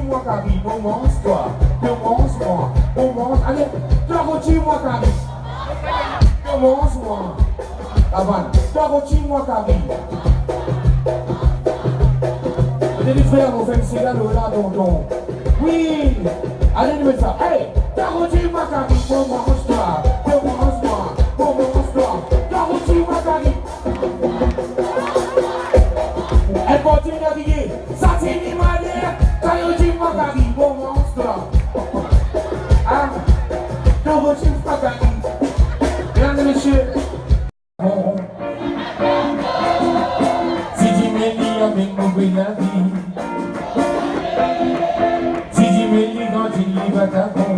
moi Carrie, on mange toi, on mange moi, on mange, allez, toi moi Carrie, on mange moi, avant, toi moi Carrie. Les frères, on fait le cigare là, tonton. Oui, allez, nous mettons ça. Hey, toi moi Carrie, on mange toi, on mange moi, on mange toi, toi moi Carrie. Elle continue à crier, ça c'est une manière, moi Carrie, on mange toi. Ah, toi moi Carrie. Mesdames et messieurs, si tu me lis avec mon bel ami, si tu me lis quand tu lis vagabond,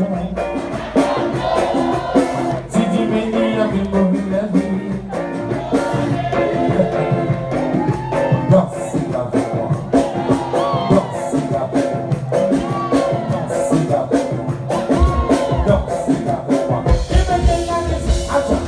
si tu me lis avec mon bel ami, danse avec moi, danse avec moi, danse avec moi, danse avec moi. Et maintenant, attends.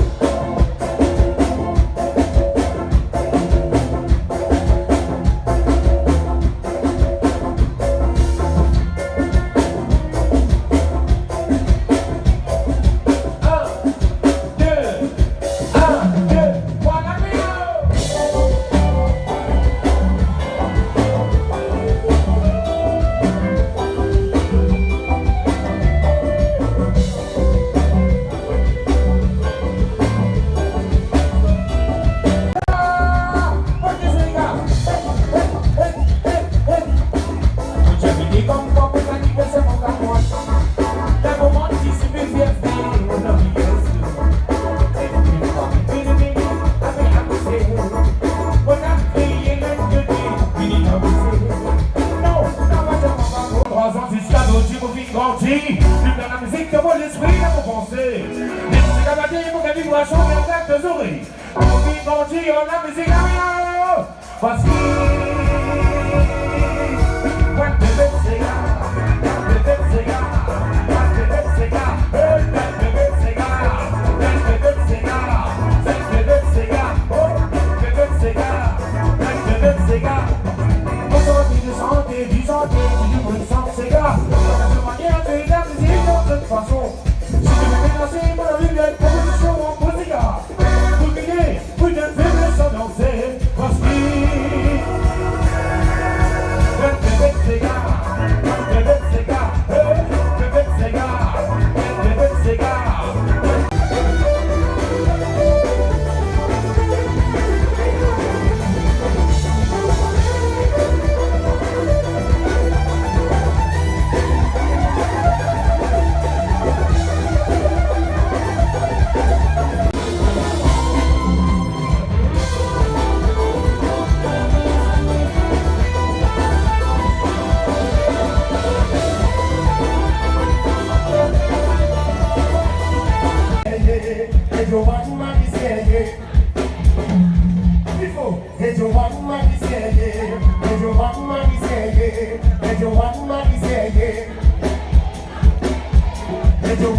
Your